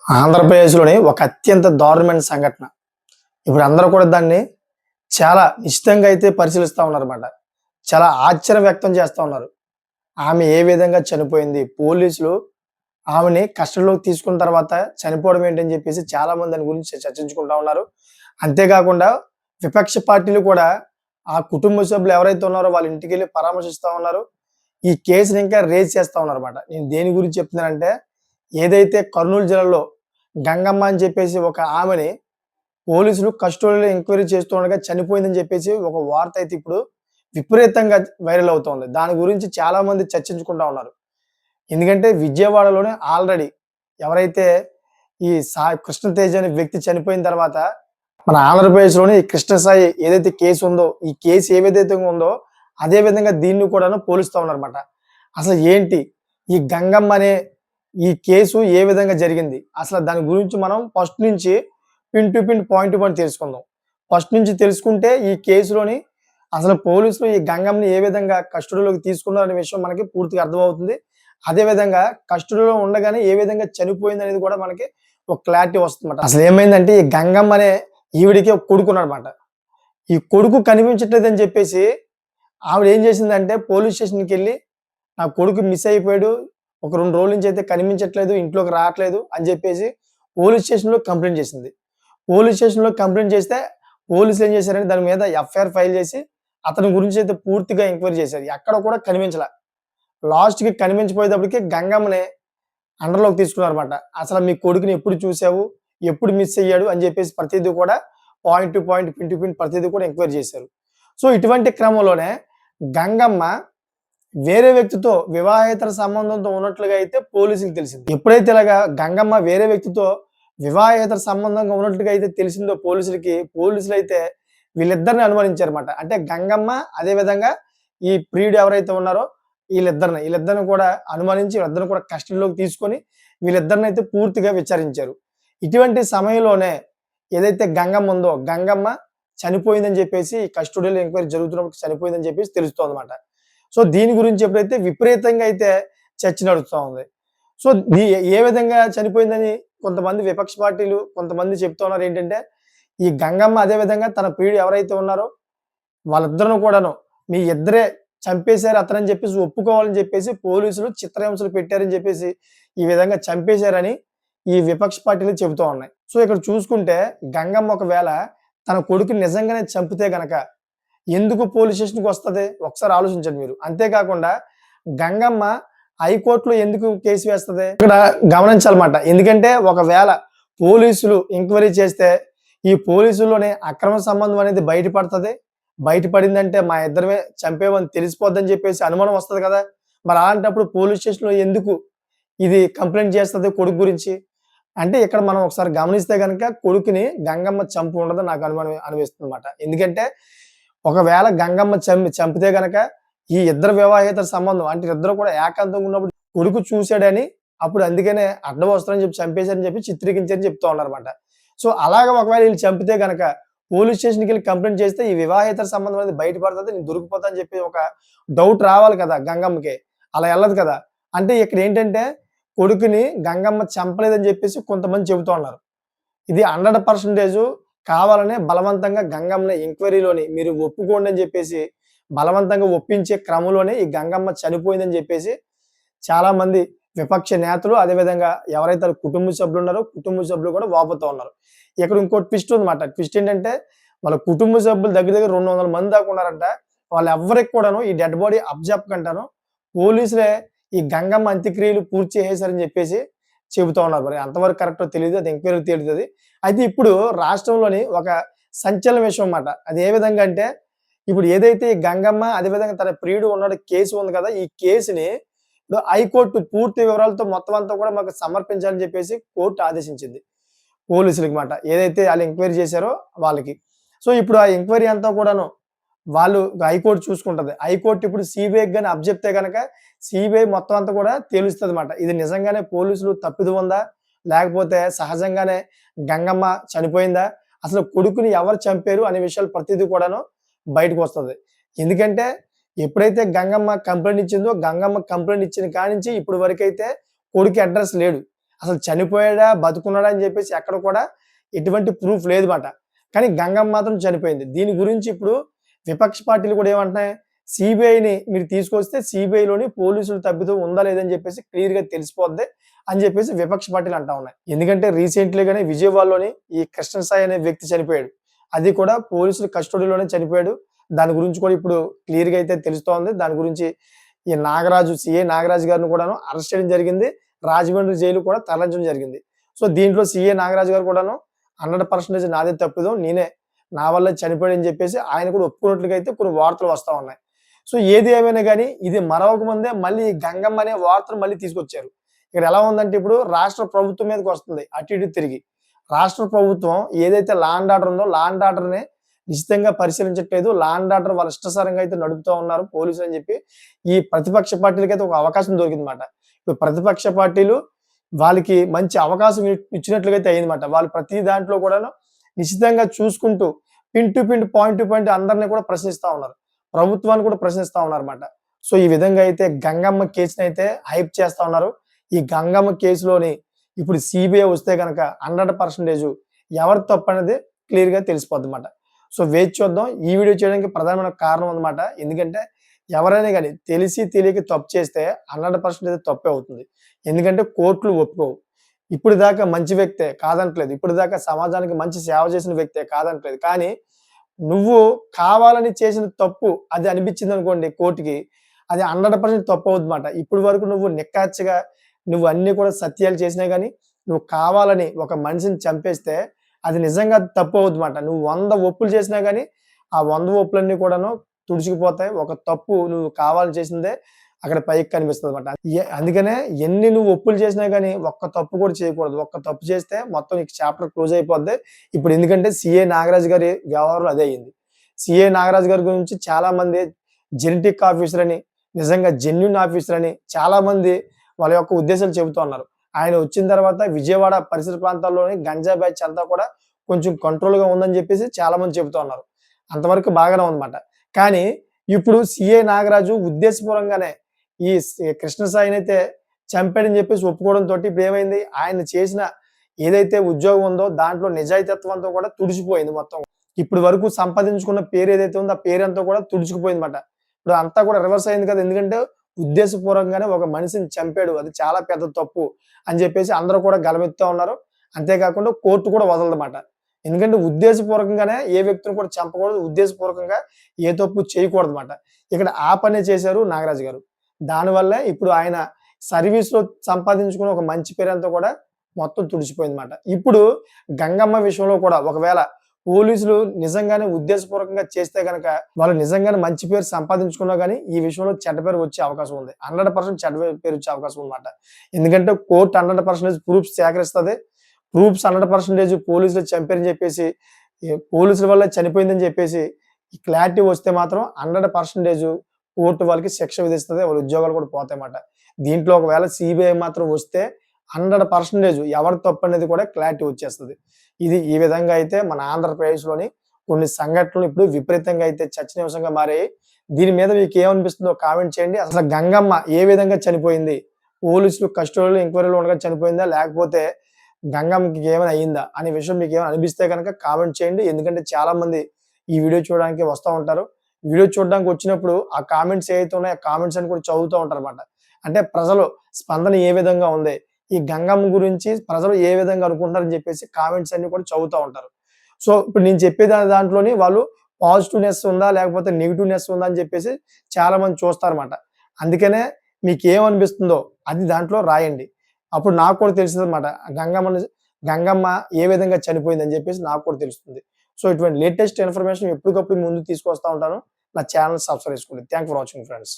ఆంధ్రప్రదేశ్‌లోని ఒక అత్యంత దారుణమైన సంఘటన. ఇప్పుడు అందరూ కూడా దాన్ని చాలా నిశితంగా అయితే పరిశీలిస్తా ఉన్నారన్నమాట. చాలా ఆశ్చర్యం వ్యక్తం చేస్తా ఉన్నారు. ఆమె ఏ విధంగా చనిపోయింది? పోలీసులు ఆమెని కస్టడీలోకి తీసుకున్న తర్వాత చనిపోవడం ఏంటని చెప్పేసి చాలామంది దాని గురించి చర్చించుకుంటా ఉన్నారు. అంతేకాకుండా విపక్ష పార్టీలు కూడా ఆ కుటుంబ సభ్యులు ఎవరైతే ఉన్నారో వాళ్ళ ఇంటికెళ్ళి పరామర్శిస్తా ఉన్నారు. ఈ కేసుని ఇంకా రేజ్ చేస్తా ఉన్నారన్నమాట. నేను దేని గురించి చెప్తున్నానంటే ఏదైతే కర్నూలు జిల్లాలో గంగమ్మ అని చెప్పేసి ఒక ఆమెని పోలీసులు కస్టడీలో ఎంక్వైరీ చేస్తుండగా చనిపోయిందని చెప్పేసి ఒక వార్త అయితే ఇప్పుడు విపరీతంగా వైరల్ అవుతోంది. దాని గురించి చాలా మంది చర్చించుకుంటా ఉన్నారు. ఎందుకంటే విజయవాడలోనే ఆల్రెడీ ఎవరైతే ఈ కృష్ణతేజ్ అనే వ్యక్తి చనిపోయిన తర్వాత మన ఆంధ్రప్రదేశ్‌లోని ఈ కృష్ణసాయి ఏదైతే కేసు ఉందో, ఈ కేసు ఏ విధంగా ఉందో అదే విధంగా దీన్ని కూడాను పోలుస్తా ఉన్నారన్నమాట. అసలు ఏంటి? ఈ గంగమ్మ అనే ఈ కేసు ఏ విధంగా జరిగింది? అసలు దాని గురించి మనం ఫస్ట్ నుంచి pin to pin, point to point తెలుసుకుందాం. ఫస్ట్ నుంచి తెలుసుకుంటే ఈ కేసులోని అసలు పోలీసులు ఈ గంగమ్మని ఏ విధంగా కస్టడీలోకి తీసుకున్నారనే విషయం మనకి పూర్తిగా అర్థమవుతుంది. అదే విధంగా కస్టడీలో ఉండగానే ఏ విధంగా చనిపోయిందనేది కూడా మనకి ఒక క్లారిటీ వస్తుందన్నమాట. అసలు ఏమైందంటే ఈ గంగమ్మ అనే ఈవిడికి ఒక కొడుకున్నాడన్నమాట. ఈ కొడుకు కనిపించట్లేదని చెప్పేసి ఆవిడ ఏం చేసిందంటే పోలీస్ స్టేషన్‌కెళ్ళి నా కొడుకు మిస్ అయిపోయాడు. ఒక 2 రోజుల నుంచి అయితే కనిపించట్లేదు, ఇంట్లోకి రావట్లేదు అని చెప్పేసి పోలీస్ స్టేషన్‌లో కంప్లెయింట్ చేసింది. పోలీస్ స్టేషన్‌లో కంప్లెయింట్ చేస్తే పోలీసులు ఏం చేశారంటే దాని మీద ఎఫ్ఐఆర్ ఫైల్ చేసి అతని గురించి అయితే పూర్తిగా ఎంక్వైరీ చేశారు. ఎక్కడ కూడా కనిపించలా. లాస్ట్‌కి కనిపించపోయేటప్పటికి గంగమ్మని అండర్‌లోకి తీసుకున్నారన్నమాట. అసలు మీ కొడుకుని ఎప్పుడు చూసావు? ఎప్పుడు మిస్ అయ్యాడు? అని చెప్పేసి ప్రతీదీ కూడా point to point, pin to pin ప్రతీదీ కూడా ఎంక్వైరీ చేశారు. సో ఇటువంటి క్రమంలోనే గంగమ్మ వేరే వ్యక్తితో వివాహేతర సంబంధంతో ఉన్నట్లుగా అయితే పోలీసులకు తెలిసింది. ఎప్పుడైతే ఇలాగా గంగమ్మ వేరే వ్యక్తితో వివాహేతర సంబంధంగా ఉన్నట్లుగా అయితే తెలిసిందో పోలీసులైతే వీళ్ళిద్దరిని అనుమానించారన్నమాట. అంటే గంగమ్మ అదే విధంగా ఈ ప్రియుడు ఎవరైతే ఉన్నారో వీళ్ళిద్దరిని కూడా అనుమానించి వీళ్ళిద్దరిని కూడా కస్టడీలోకి తీసుకొని వీళ్ళిద్దరిని అయితే పూర్తిగా విచారించారు. ఇటువంటి సమయంలోనే ఏదైతే గంగమ్మ ఉందో గంగమ్మ చనిపోయిందని చెప్పేసి కస్టడీలో ఎంక్వైరీ జరుగుతున్నప్పుడు చనిపోయిందని చెప్పేసి తెలుస్తోందన్నమాట. సో దీని గురించి ఎప్పుడైతే విపరీతంగా అయితే చర్చ నడుస్తా ఉంది. సో ఏ విధంగా చనిపోయిందని కొంతమంది విపక్ష పార్టీలు కొంతమంది చెప్తా ఉన్నారు ఏంటంటే ఈ గంగమ్మ అదే విధంగా తన ప్రియుడు ఎవరైతే ఉన్నారో వాళ్ళిద్దరిని కూడాను మీ ఇద్దరే చంపేశారు అతనని చెప్పేసి ఒప్పుకోవాలని చెప్పేసి పోలీసులు చిత్రహింసలు పెట్టారని చెప్పేసి ఈ విధంగా చంపేశారని ఈ విపక్ష పార్టీలు చెబుతూ ఉన్నాయి. సో ఇక్కడ చూసుకుంటే గంగమ్మ ఒకవేళ తన కొడుకుని నిజంగానే చంపితే గనక ఎందుకు పోలీస్ స్టేషన్‌కి వస్తది? ఒకసారి ఆలోచించండి మీరు. అంతేకాకుండా గంగమ్మ హైకోర్టులో ఎందుకు కేసు వేస్తది? ఇక్కడ గమనించాలన్నమాట. ఎందుకంటే ఒకవేళ పోలీసులు ఎంక్వైరీ చేస్తే ఈ పోలీసుల్లోనే అక్రమ సంబంధం అనేది బయటపడతది. బయటపడిందంటే మా ఇద్దరివే చంపేవని తెలిసిపోద్దని చెప్పేసి అనుమానం వస్తది కదా! మరి అలాంటప్పుడు పోలీస్ స్టేషన్‌లో ఎందుకు ఇది కంప్లెయింట్ చేస్తది కొడుకు గురించి? అంటే ఇక్కడ మనం ఒకసారి గమనిస్తే గనక కొడుకుని గంగమ్మ చంపి ఉండదని నాకు అనుమానం అనిపిస్తుందన్నమాట. ఎందుకంటే ఒకవేళ గంగమ్మ చంపితే గనక ఈ ఇద్దరు వివాహేతర సంబంధం అంటే ఇద్దరు కూడా ఏకాంతంగా ఉన్నప్పుడు కొడుకు చూసాడని అప్పుడు అందుకనే అడ్డం వస్తారని చెప్పి చంపేశారని చెప్పి చిత్రీకరించారని చెప్తా ఉన్నారన్నమాట. సో అలాగా ఒకవేళ వీళ్ళు చంపితే గనక పోలీస్ స్టేషన్‌కి వెళ్లి కంప్లెయింట్ చేస్తే ఈ వివాహేతర సంబంధం అనేది బయటపడతది. నేను దొరికిపోతా అని చెప్పి ఒక డౌట్ రావాలి కదా గంగమ్మకి. అలా ఎళ్ళదు కదా! అంటే ఇక్కడ ఏంటంటే కొడుకుని గంగమ్మ చంపలేదని చెప్పేసి కొంతమంది చెబుతా ఉన్నారు. ఇది 100% కావాలనే బలవంతంగా గంగమ్మని ఎంక్వైరీలోని మీరు ఒప్పుకోండి అని చెప్పేసి బలవంతంగా ఒప్పించే క్రమంలోనే ఈ గంగమ్మ చనిపోయిందని చెప్పేసి చాలామంది విపక్ష నేతలు అదేవిధంగా ఎవరైతే కుటుంబ సభ్యులు ఉన్నారో కుటుంబ సభ్యులు కూడా వాపోతూ ఉన్నారు. ఇక్కడ ఇంకో ట్విస్ట్ ఉందన్నమాట. ట్విస్ట్ ఏంటంటే వాళ్ళ కుటుంబ సభ్యులు దగ్గర దగ్గర 200 మంది దాకా ఉన్నారంట. వాళ్ళెవ్వరికి కూడాను ఈ డెడ్ బాడీ అప్పజెప్పకంటాను పోలీసులే ఈ గంగమ్మ అంత్యక్రియలు పూర్తి చేసేసారని చెప్పేసి చెబుతా ఉన్నారు. మరి ఎంతవరకు కరెక్టో తెలీదు. అది ఎంక్వైరీకి తేలుతది. అయితే ఇప్పుడు రాష్ట్రంలోని ఒక సంచలన విషయం అన్నమాట. అది ఏ విధంగా అంటే ఇప్పుడు ఏదైతే ఈ గంగమ్మ అదేవిధంగా తన ప్రియుడు ఉన్నాడు కేసు ఉంది కదా! ఈ కేసుని ఇప్పుడు హైకోర్టు పూర్తి వివరాలతో మొత్తం అంతా కూడా మాకు సమర్పించాలని చెప్పేసి కోర్టు ఆదేశించింది. పోలీసులకి మాట. ఏదైతే ఆళ్ళు ఎంక్వైరీ చేశారో వాళ్ళకి. సో ఇప్పుడు ఆ ఎంక్వైరీ అంతా కూడాను వాళ్ళు హైకోర్టు చూసుకుంటది. హైకోర్టు ఇప్పుడు సీబీఐకి గాని అప్పజెప్తే గనక సీబీఐ మొత్తం అంతా కూడా తేలుస్తదన్నమాట. ఇది నిజంగానే పోలీసులు తప్పిదం ఉందా? లేకపోతే సహజంగానే గంగమ్మ చనిపోయిందా? అసలు కొడుకుని ఎవరు చంపారు అనే విషయాలు ప్రతీదీ కూడాను బయటకొస్తది. ఎందుకంటే ఎప్పుడైతే గంగమ్మ కంప్లెయింట్ ఇచ్చిందో గంగమ్మ కంప్లెయింట్ ఇచ్చిన కానించి ఇప్పటి వరకైతే కొడుకు అడ్రెస్ లేడు. అసలు చనిపోయాడా, బతుకున్నాడా అని చెప్పేసి ఎక్కడ కూడా ఎటువంటి ప్రూఫ్ లేదు మాట. కానీ గంగమ్మ మాత్రం చనిపోయింది. దీని గురించి ఇప్పుడు విపక్ష పార్టీలు కూడా ఏమంటున్నాయి, సీబీఐని మీరు తీసుకొస్తే సీబీఐలోని పోలీసులు తప్పిదం ఉందా లేదని చెప్పేసి క్లియర్‌గా తెలిసిపోద్ది అని చెప్పేసి విపక్ష పార్టీలు అంటా ఉన్నాయి. ఎందుకంటే రీసెంట్‌లీగానే విజయవాడలోని ఈ కృష్ణ సాయి అనే వ్యక్తి చనిపోయాడు. అది కూడా పోలీసుల కస్టడీలోనే చనిపోయాడు. దాని గురించి కూడా ఇప్పుడు క్లియర్‌గా అయితే తెలుస్తోంది. దాని గురించి ఈ నాగరాజు సీఐ నాగరాజు గారిని కూడాను అరెస్ట్ చేయడం జరిగింది. రాజమండ్రి జైలు కూడా తరలించడం జరిగింది. సో, దీంట్లో సీఐ నాగరాజు గారు కూడాను 100% నాదే తప్పిదం. నేనే నా వల్లే చనిపోయాడని చెప్పేసి ఆయన కూడా ఒప్పుకున్నట్లుగా అయితే కొన్ని వార్తలు వస్తా ఉన్నాయి. సో, ఏది ఏమైనా గాని ఇది మరవక ముందే మళ్ళీ ఈ గంగమ్మ అనే వార్తను మళ్ళీ తీసుకొచ్చారు. ఇక్కడ ఎలా ఉందంటే ఇప్పుడు రాష్ట్ర ప్రభుత్వం మీదకి వస్తుంది అటు ఇటు తిరిగి. రాష్ట్ర ప్రభుత్వం ఏదైతే లా అండ్ ఆర్డర్ ఉందో లా అండ్ ఆర్డర్‌ని నిశితంగా పరిశీలించట్లేదు. లా అండ్ ఆర్డర్ వాళ్ళ ఇష్టాసారంగా అయితే నడుపుతా ఉన్నారు పోలీసులు అని చెప్పి ఈ ప్రతిపక్ష పార్టీలకైతే ఒక అవకాశం దొరికిందన్నమాట. ఇప్పుడు ప్రతిపక్ష పార్టీలు వాళ్ళకి మంచి అవకాశం ఇచ్చినట్లుగా అయితే అయిందన్నమాట. వాళ్ళు ప్రతి దాంట్లో కూడాను నిశితంగా చూసుకుంటూ pin to pin, point to point అందరిని కూడా ప్రశ్నిస్తా ఉన్నారు. ప్రభుత్వాన్ని కూడా ప్రశ్నిస్తా ఉన్నారన్నమాట. సో, ఈ విధంగా అయితే గంగమ్మ కేసునైతే హైప్ చేస్తా ఉన్నారు. ఈ గంగమ్మ కేసులోని ఇప్పుడు సీబీఐ వస్తే గనక 100% ఎవరి తప్పనేది క్లియర్‌గా తెలిసిపోద్దన్నమాట. సో, వేచి చూద్దాం. ఈ వీడియో చేయడానికి ప్రధానమైన కారణం అన్నమాట. ఎందుకంటే ఎవరైనా గాని తెలిసి తెలియక తప్పు చేస్తే 100% అది తప్పే అవుతుంది. ఎందుకంటే కోర్టులు ఒప్పుకోవు. ఇప్పటిదాకా మంచి వ్యక్తే కాదనట్లేదు. ఇప్పటిదాకా సమాజానికి మంచి సేవ చేసిన వ్యక్తే కాదనట్లేదు. కానీ నువ్వు కావాలని చేసిన తప్పు అది అనిపించిందనుకోండి కోర్ట్‌కి, అది 100% తప్పవుద్దన్నమాట. ఇప్పటి వరకు నువ్వు నిక్కచ్చిగా నువ్వు అన్నీ కూడా సత్యాలు చేసినా గాని, నువ్వు కావాలని ఒక మనిషిని చంపేస్తే అది నిజంగా తప్పవుద్దన్నమాట. నువ్వు 100 ఒప్పులు చేసినా గాని, ఆ 100 ఒప్పులన్నీ కూడాను తుడిచికిపోతాయి. ఒక తప్పు నువ్వు కావాలని చేసిందే అక్కడ పైకి కనిపిస్తదన్నమాట. అందుకనే ఎన్ని నువ్వు ఒప్పులు చేసినా గాని ఒక్క తప్పు కూడా చేయకూడదు. ఒక్క తప్పు చేస్తే మొత్తం నీకు చాప్టర్ క్లోజ్ అయిపోద్ది. ఇప్పుడు ఎందుకంటే సీఐ నాగరాజు గారి వ్యవహారం అదే అయింది. సీఐ నాగరాజు గారి గురించి చాలా మంది జెనెటిక్ ఆఫీసర్ అని, నిజంగా జెన్యూన్ ఆఫీసర్ అని చాలా మంది వాళ్ళ యొక్క ఉద్దేశాలు చెబుతూ ఉన్నారు. ఆయన వచ్చిన తర్వాత విజయవాడ పరిసర ప్రాంతాల్లోని గంజా బ్యాచ్ అంతా కూడా కొంచెం కంట్రోల్‌గా ఉందని చెప్పేసి చాలా మంది చెబుతూ ఉన్నారు. అంతవరకు బాగానే ఉందన్నమాట. కానీ ఇప్పుడు సీఐ నాగరాజు ఉద్దేశపూర్వకంగానే ఈ కృష్ణ సాయినైతే చంపాడని చెప్పేసి ఒప్పుకోవడంతోటి ఇప్పుడేమైంది ఆయన చేసిన ఏదైతే ఉద్యోగం ఉందో దాంట్లో నిజాయితత్వంతో కూడా తుడిచిపోయింది మొత్తం. ఇప్పటి వరకు సంపాదించుకున్న పేరు ఏదైతే ఉందో ఆ పేరంతా కూడా తుడిచిపోయిందన్నమాట. ఇప్పుడు అంతా కూడా రివర్స్ అయింది కదా! ఎందుకంటే ఉద్దేశపూర్వకంగానే ఒక మనిషిని చంపాడు. అది చాలా పెద్ద తప్పు అని చెప్పేసి అందరూ కూడా గలమెత్తుతా ఉన్నారు. అంతేకాకుండా కోర్టు కూడా వదలదన్నమాట. ఎందుకంటే ఉద్దేశపూర్వకంగానే ఏ వ్యక్తిని కూడా చంపకూడదు. ఉద్దేశపూర్వకంగా ఏ తప్పు చేయకూడదన్నమాట. ఇక్కడ ఆ పనే చేశారు నాగరాజు గారు. దానివల్లే ఇప్పుడు ఆయన సర్వీస్‌లో సంపాదించుకున్న ఒక మంచి పేరంతా కూడా మొత్తం తుడిచిపోయిందన్నమాట. ఇప్పుడు గంగమ్మ విషయంలో కూడా ఒకవేళ పోలీసులు నిజంగానే ఉద్దేశపూర్వకంగా చేస్తే గనక వాళ్ళు నిజంగానే మంచి పేరు సంపాదించుకున్నా గాని ఈ విషయంలో చెడ్డ పేరు వచ్చే అవకాశం ఉంది. 100% చెడ్డ పేరు వచ్చే అవకాశం ఉందన్నమాట. ఎందుకంటే కోర్ట్ 100% ప్రూఫ్స్ సేకరిస్తది. ప్రూఫ్స్ 100% పోలీసులు చంపారని చెప్పేసి, పోలీసుల వల్ల చనిపోయిందని చెప్పేసి ఈ క్లారిటీ వస్తే మాత్రం 100% కోర్టు వాళ్ళకి శిక్ష విధిస్తది. వాళ్ళ ఉద్యోగాలు కూడా పోతాయన్నమాట. దీంట్లో ఒకవేళ సీబీఐ మాత్రం వస్తే 100% ఎవరి తప్పనేది కూడా క్లారిటీ వచ్చేస్తది. ఇది ఈ విధంగా అయితే మన ఆంధ్రప్రదేశ్‌లోని కొన్ని సంఘటనలు ఇప్పుడు విపరీతంగా అయితే చర్చనీయాంశంగా మారాయి. దీని మీద మీకేమనిపిస్తుందో కామెంట్ చేయండి. అసలు గంగమ్మ ఏ విధంగా చనిపోయింది? పోలీసులు కస్టడీలో ఎంక్వైరీలో ఉండగా చనిపోయిందా? లేకపోతే గంగమ్మకి ఏమైనా అయిందా? అనే విషయం మీకేమైనా అనిపిస్తే గనక కామెంట్ చేయండి. ఎందుకంటే చాలా మంది ఈ వీడియో చూడడానికి వస్తా ఉంటారు. వీడియో చూడడానికి వచ్చినప్పుడు ఆ కామెంట్స్ ఏవైతే ఉన్నాయో ఆ కామెంట్స్ అన్ని కూడా చదువుతూ ఉంటారన్నమాట. అంటే ప్రజలు స్పందన ఏ విధంగా ఉంది? ఈ గంగమ్మ గురించి ప్రజలు ఏ విధంగా అనుకుంటున్నారని చెప్పేసి కామెంట్స్ అన్ని కూడా చదువుతా ఉంటారు. సో, ఇప్పుడు నేను చెప్పే దాంట్లోని వాళ్ళు పాజిటివ్‌నెస్ ఉందా? లేకపోతే నెగెటివ్‌నెస్ ఉందా? అని చెప్పేసి చాలా మంది చూస్తారన్నమాట. అందుకనే మీకేమనిపిస్తుందో అది దాంట్లో రాయండి. అప్పుడు నాకు కూడా తెలుస్తదన్నమాట. గంగమ్మ ఏ విధంగా చనిపోయిందని చెప్పేసి నాకు కూడా తెలుస్తుంది. సో, ఇటువంటి లేటెస్ట్ ఇన్ఫర్మేషన్ ఎప్పటికప్పుడు మీ ముందుకు తీసుకొస్తా ఉంటాను. నా ఛానెల్ సబ్స్క్రైబ్ చేసుకోండి. Thank for watching friends.